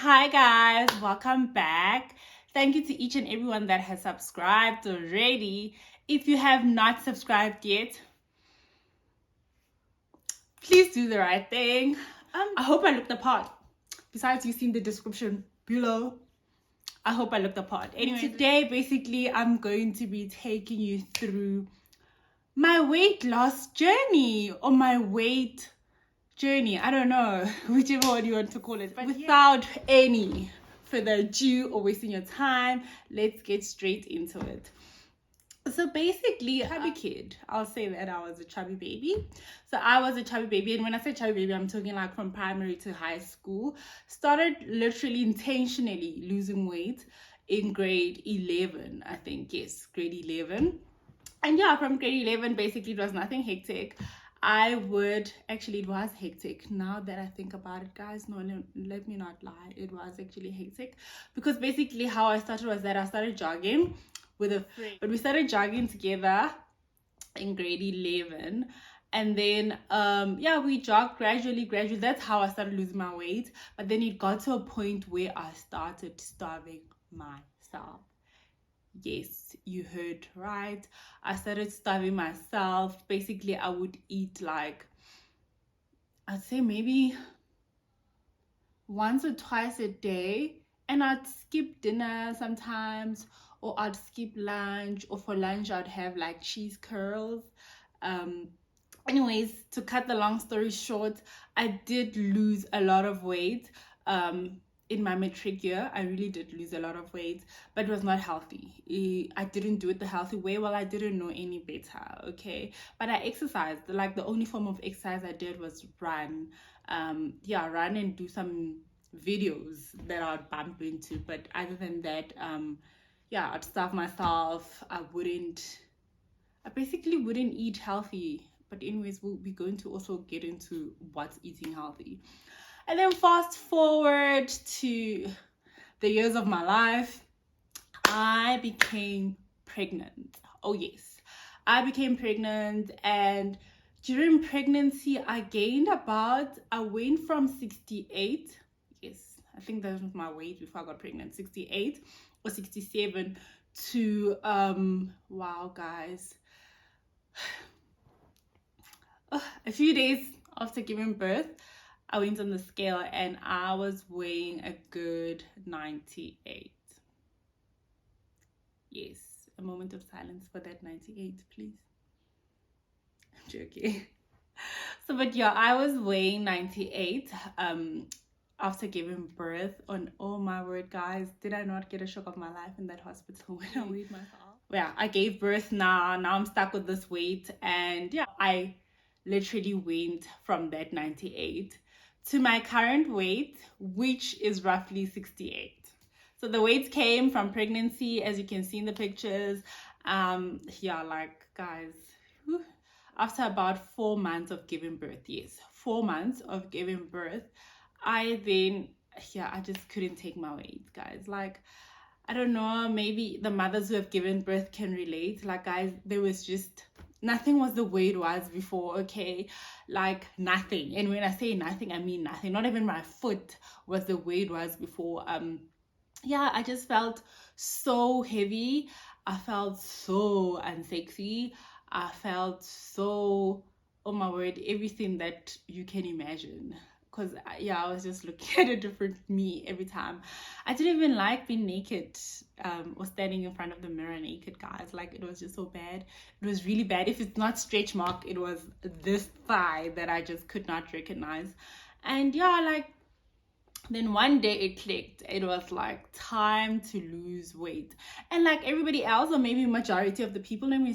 Hi guys, welcome back. Thank you to each and everyone that has subscribed already. If you have not subscribed yet, please do the right thing. I hope I looked the part. Besides, you've seen the description below. I hope I looked the part. Anyway, today basically I'm going to be taking you through my weight loss journey or my weight journey. I don't know, whichever one you want to call it. But without any further ado or wasting your time, let's get straight into it. So basically, chubby kid. I'll say that I was a chubby baby. So I was a chubby baby, and when I say chubby baby, I'm talking like from primary to high school. Started literally intentionally losing weight in grade 11, I think. Yes, grade 11. And yeah, from grade 11, basically, it was nothing hectic. It was hectic. Now that I think about it, guys, no, let me not lie. It was actually hectic because basically how I started was that I started jogging with a friend. But we started jogging together in grade 11. And then, we jogged gradually. That's how I started losing my weight. But then it got to a point where I started starving myself. Yes, you heard right. I started starving myself. Basically, I would eat like, I'd say maybe once or twice a day, and I'd skip dinner sometimes, or I'd skip lunch, or for lunch I'd have like cheese curls. Anyways, to cut the long story short, I did lose a lot of weight. In my matric year, I really did lose a lot of weight, but it was not healthy. I didn't do it the healthy way. Well, I didn't know any better, okay? But I exercised. Like, the only form of exercise I did was run. Run and do some videos that I'd bump into. But other than that, I'd starve myself. I basically wouldn't eat healthy. But anyways, we're going to also get into what's eating healthy. And then fast forward to the years of my life, I became pregnant. Oh yes, I became pregnant, and during pregnancy, I went from 68. Yes, I think that was my weight before I got pregnant, 68 or 67 to, wow guys, a few days after giving birth, I went on the scale and I was weighing a good 98. Yes, a moment of silence for that 98, please. I'm joking. So, but yeah, I was weighing 98 after giving birth. Oh my word, guys, did I not get a shock of my life in that hospital when I weighed myself? Yeah, I gave birth now I'm stuck with this weight, and yeah, I literally went from that 98 to my current weight, which is roughly 68. So the weight came from pregnancy, as you can see in the pictures. Guys, after about 4 months of giving birth, yes, 4 months of giving birth, I just couldn't take my weight, guys. Like, I don't know, maybe the mothers who have given birth can relate. Like, guys, there was just nothing was the way it was before, okay? Like, nothing. And when I say nothing, I mean nothing. Not even my foot was the way it was before. I just felt so heavy. I felt so unsexy. I felt so, oh my word, everything that you can imagine. Because I was just looking at a different me every time. I didn't even like being naked or standing in front of the mirror naked, guys. Like, it was just so bad. It was really bad. If it's not stretch mark, it was this thigh that I just could not recognize. And then one day it clicked. It was like time to lose weight. And like everybody else, or maybe majority of the people, let me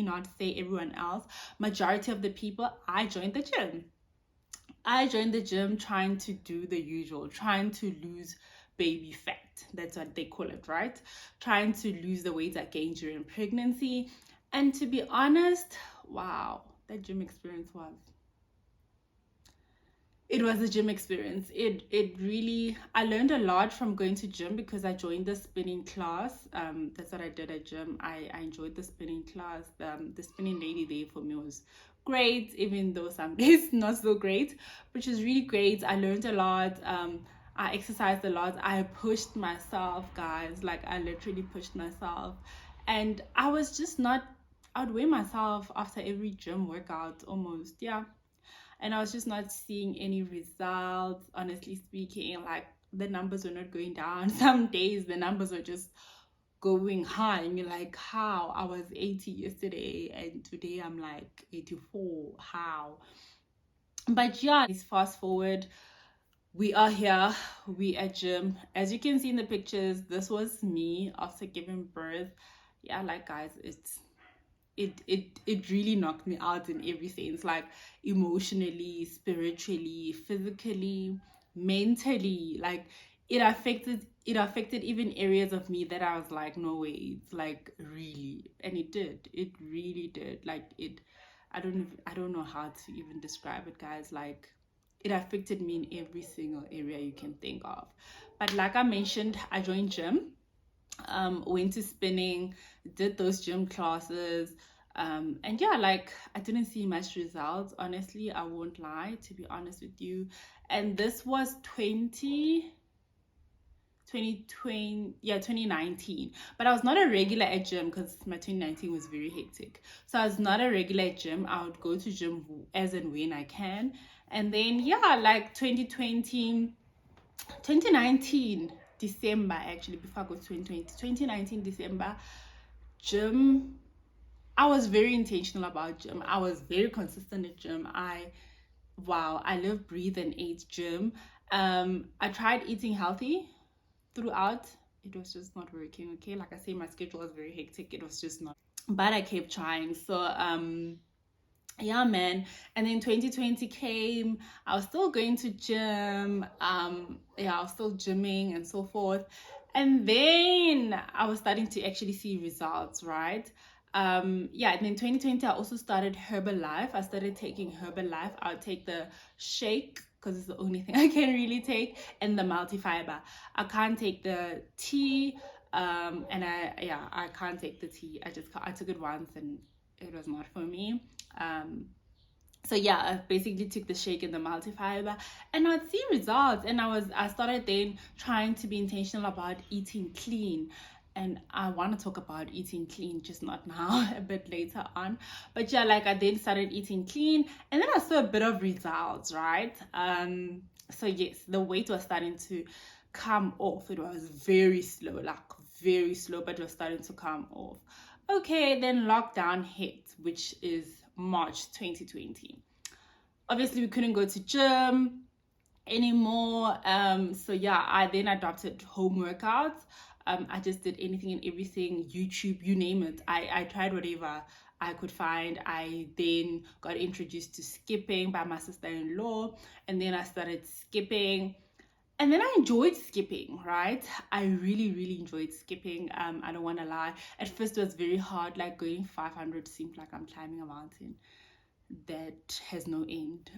not say everyone else, majority of the people, I joined the gym trying to do the usual, trying to lose baby fat. That's what they call it, right? Trying to lose the weight I gained during pregnancy. And to be honest, wow, that gym experience it was a gym experience. It really, I learned a lot from going to gym because I joined the spinning class. That's what I did at gym. I enjoyed the spinning class. The spinning lady there for me was great, even though some days not so great, which is really great. I learned a lot. I exercised a lot. I pushed myself, guys. Like, I literally pushed myself. And I was just not, I'd weigh myself after every gym workout almost. Yeah. And I was just not seeing any results, honestly speaking. Like, the numbers were not going down. Some days the numbers were just going high, and you're like, how? I was 80 yesterday and today I'm like 84. How? But yeah, fast forward, we are here, we at gym. As you can see in the pictures, this was me after giving birth. Yeah, like, guys, it really knocked me out in every sense, like emotionally, spiritually, physically, mentally. Like, it affected even areas of me that I was like, no way, it's like, really. And it really did. Like, I don't know how to even describe it, guys. Like, it affected me in every single area you can think of. But like I mentioned, I joined gym, went to spinning, did those gym classes, and yeah, like, I didn't see much results, honestly. I won't lie, to be honest with you. And this was 2019. But I was not a regular at gym because my 2019 was very hectic. So I was not a regular at gym. I would go to gym as and when I can. And then yeah, like 2019 December, actually, before I go to 2019 December, gym. I was very intentional about gym. I was very consistent at gym. I live, breathe, and ate gym. I tried eating healthy throughout. It was just not working. Okay, like I say, my schedule was very hectic. It was just not. But I kept trying. So yeah, man. And then 2020 came. I was still going to gym. Yeah, I was still gymming and so forth. And then I was starting to actually see results, right? Yeah, and then 2020 I also started Herbalife. I started taking Herbalife. I'll take the shake because it's the only thing I can really take, and the multifiber. I can't take the tea. And I can't take the tea. I took it once and it was not for me. So yeah, I basically took the shake and the multifiber, and I'd see results. And I started then trying to be intentional about eating clean. And I want to talk about eating clean, just not now, a bit later on. But yeah, like, I then started eating clean, and then I saw a bit of results, right? So yes, the weight was starting to come off. It was very slow, like very slow, but it was starting to come off. Okay, then lockdown hit, which is March 2020. Obviously, we couldn't go to gym anymore. So yeah, I then adopted home workouts. I just did anything and everything, YouTube, you name it. I tried whatever I could find. I then got introduced to skipping by my sister-in-law, and then I started skipping. And then I enjoyed skipping, right? I really, really enjoyed skipping. I don't want to lie. At first, it was very hard. Like, going 500 seemed like I'm climbing a mountain that has no end.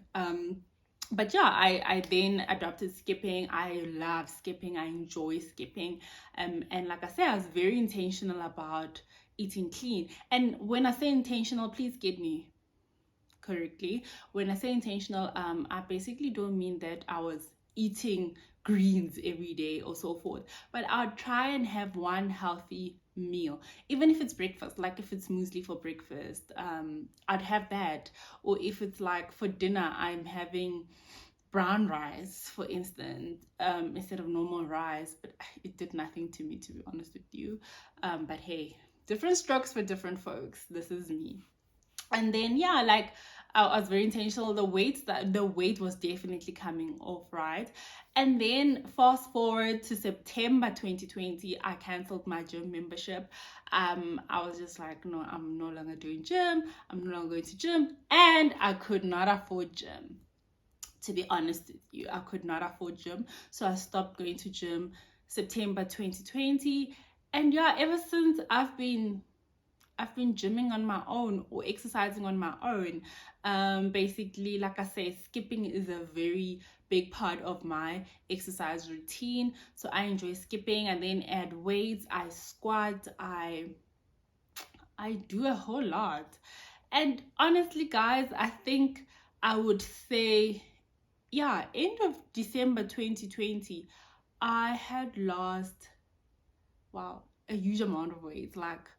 But yeah, I then adopted skipping. I love skipping. I enjoy skipping. And like I said, I was very intentional about eating clean. And when I say intentional, please get me correctly. When I say intentional, I basically don't mean that I was eating greens every day or so forth, but I'll try and have one healthy meal, even if it's breakfast. Like, if it's muesli for breakfast, I'd have that. Or if it's like for dinner, I'm having brown rice, for instance, instead of normal rice. But it did nothing to me, to be honest with you. But hey, different strokes for different folks. This is me. And then yeah, like, I was very intentional. The weight was definitely coming off, right? And then fast forward to September 2020, I canceled my gym membership. I was just like, no, I'm no longer doing gym. I'm no longer going to gym, and I could not afford gym. To be honest with you, I could not afford gym, so I stopped going to gym September 2020. And yeah, ever since I've been gymming on my own or exercising on my own. Basically, like I say, skipping is a very big part of my exercise routine. So I enjoy skipping, and then add weights. I squat. I do a whole lot. And honestly, guys, I think I would say yeah, end of December 2020, I had lost, wow, a huge amount of weight. Like,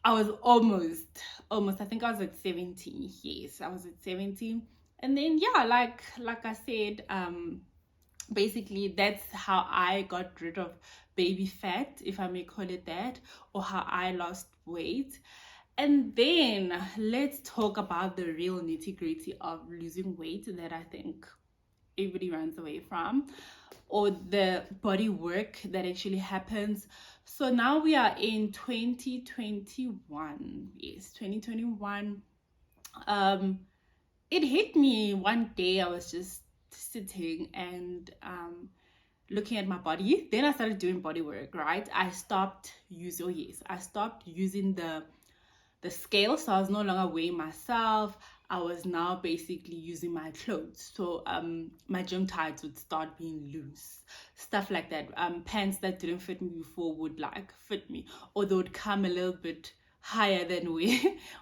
I was almost, I think I was at 17. Yes, I was at 17. And then, yeah, like I said, basically that's how I got rid of baby fat, if I may call it that, or how I lost weight. And then let's talk about the real nitty-gritty of losing weight that I think everybody runs away from, or the body work that actually happens. So now we are in 2021. Yes, 2021. It hit me one day. I was just sitting and looking at my body. Then I started doing body work, right? I stopped using the scale, so I was no longer weighing myself. I was now basically using my clothes. So my gym tights would start being loose, stuff like that. Pants that didn't fit me before would like fit me, or they would come a little bit higher than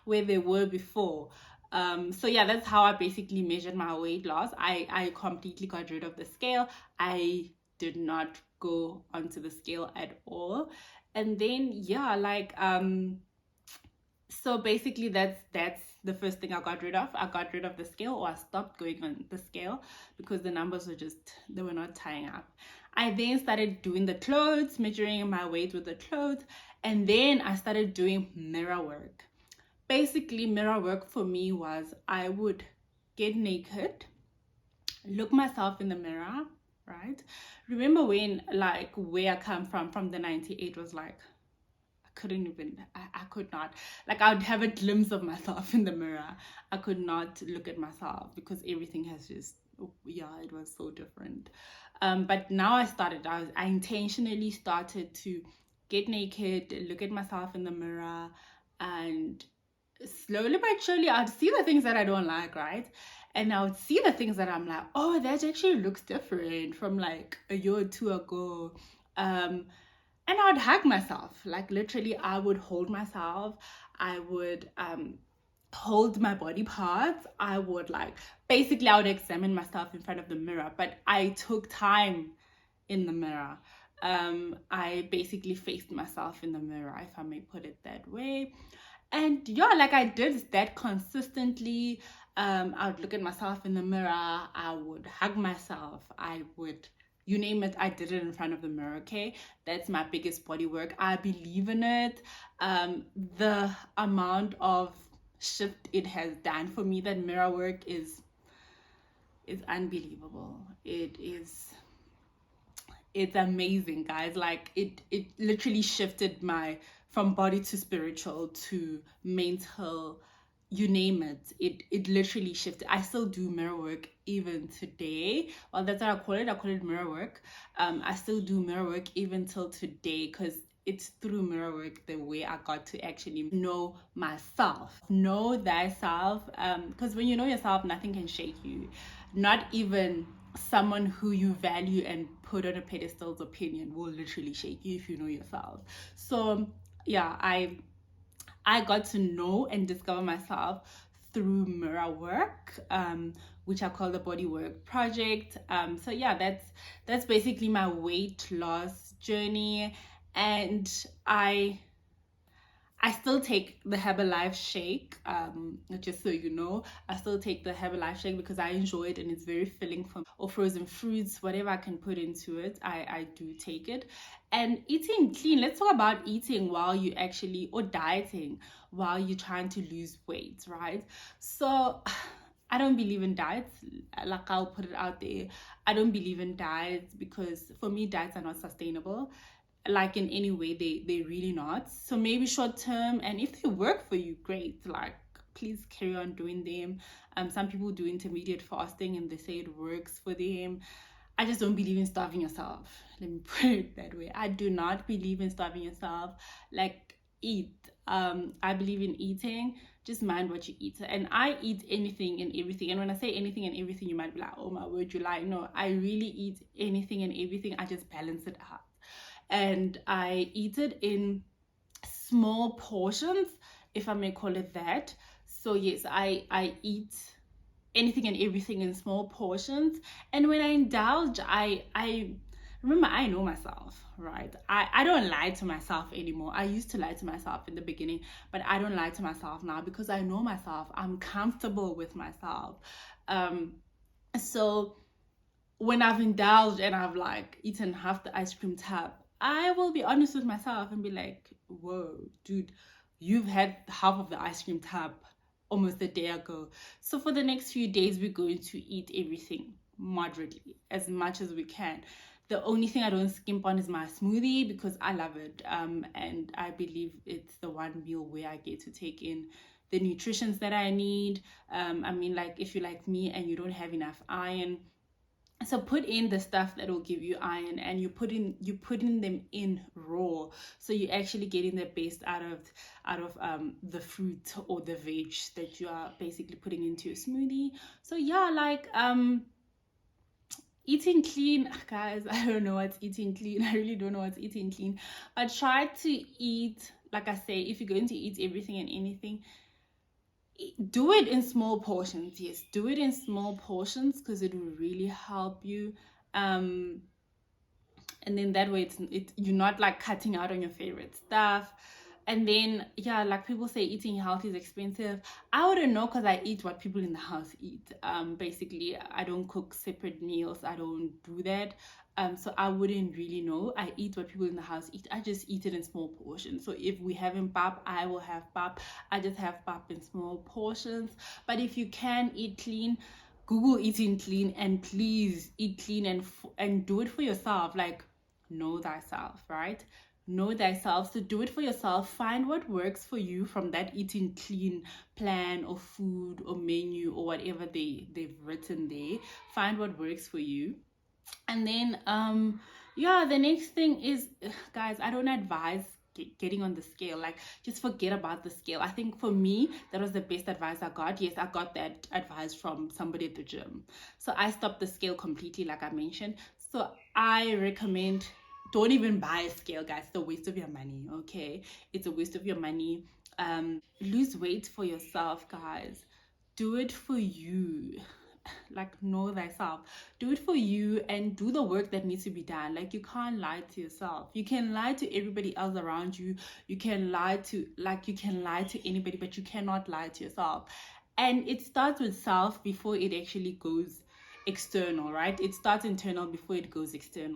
where they were before. So yeah, that's how I basically measured my weight loss. I completely got rid of the scale. I did not go onto the scale at all. And then yeah, so basically that's the first thing I got rid of. I got rid of the scale, or I stopped going on the scale because the numbers were just, they were not tying up. I then started doing the clothes, measuring my weight with the clothes, and then I started doing mirror work. Basically, mirror work for me was I would get naked, look myself in the mirror, right? Remember when, like, where I come from the 98 was like, couldn't even, I could not, like, I would have a glimpse of myself in the mirror. I could not look at myself because everything has just, yeah, it was so different. But now I intentionally started to get naked, look at myself in the mirror, and slowly but surely I'd see the things that I don't like, right? And I would see the things that I'm like, oh, that actually looks different from like a year or two ago. And I would hug myself. Like, literally, I would hold myself. I would hold my body parts. I would, like, basically I would examine myself in front of the mirror, but I took time in the mirror. I basically faced myself in the mirror, if I may put it that way. And yeah, like, I did that consistently. I would look at myself in the mirror. I would hug myself. I would, you name it, I did it in front of the mirror. Okay, that's my biggest body work. I believe in it. The amount of shift it has done for me, that mirror work is unbelievable. It's amazing, guys. Like, it literally shifted my, from body to spiritual to mental, you name it. It literally shifted. I still do mirror work even today. Well, that's what I call it mirror work. I still do mirror work even till today, because it's through mirror work the way I got to actually know myself. Know thyself. Because when you know yourself, nothing can shake you. Not even someone who you value and put on a pedestal's opinion will literally shake you if you know yourself. So yeah, I got to know and discover myself through mirror work, which I call the body work project. So yeah, that's basically my weight loss journey. And I still take the Herbalife shake, just so you know. I still take the Herbalife shake because I enjoy it and it's very filling for me. Or frozen fruits, whatever I can put into it, I do take it. And eating clean, let's talk about eating while you actually, or dieting while you're trying to lose weight, right? So I don't believe in diets. Like, I'll put it out there. I don't believe in diets because for me, diets are not sustainable, like, in any way. They really not. So maybe short term, and if they work for you, great. Like, please carry on doing them. Some people do intermediate fasting and they say it works for them. I just don't believe in starving yourself. Let me put it that way. I do not believe in starving yourself. Like, eat. I believe in eating. Just mind what you eat. And I eat anything and everything. And when I say anything and everything, you might be like, oh my word, you lie. No, I really eat anything and everything. I just balance it out. And I eat it in small portions, if I may call it that. So yes, I eat anything and everything in small portions. And when I indulge, I remember, I know myself, right? I don't lie to myself anymore. I used to lie to myself in the beginning, but I don't lie to myself now because I know myself. I'm comfortable with myself. So when I've indulged and I've like eaten half the ice cream tub, I will be honest with myself and be like, whoa, dude, you've had half of the ice cream tub almost a day ago. So for the next few days, we're going to eat everything moderately, as much as we can. The only thing I don't skimp on is my smoothie because I love it. And I believe it's the one meal where I get to take in the nutritions that I need. I mean, like if you're like me and you don't have enough iron, so put in the stuff that will give you iron, and you put in them in raw, so you're actually getting the best out of the fruit or the veg that you are basically putting into your smoothie. So yeah, like eating clean, guys, I don't know what's eating clean. I really don't know what's eating clean, but try to eat, like I say, if you're going to eat everything and anything, do it in small portions. Yes, do it in small portions because it will really help you. And then that way you're not like cutting out on your favorite stuff. And then yeah, like people say eating healthy is expensive. I wouldn't know because I eat what people in the house eat. Basically I don't cook separate meals, I don't do that. So I wouldn't really know. I eat what people in the house eat. I just eat it in small portions. So if we having pap, I will have pap. I just have pap in small portions. But if you can eat clean, Google eating clean, and please eat clean and do it for yourself. Like, know thyself, right? Know thyself. So do it for yourself. Find what works for you from that eating clean plan or food or menu or whatever they've written there. Find what works for you. And then yeah, the next thing is, guys, I don't advise getting on the scale. Like, just forget about the scale. I think for me, that was the best advice I got. Yes, I got that advice from somebody at the gym. So I stopped the scale completely, like I mentioned. So I recommend, don't even buy a scale, guys. It's a waste of your money. Okay, it's a waste of your money. Lose weight for yourself, guys. Do it for you. Like, know thyself. Do it for you and do the work that needs to be done. Like, you can't lie to yourself. You can lie to everybody else around you. You can lie to anybody, but you cannot lie to yourself. And it starts with self before it actually goes external, right? It starts internal before it goes external.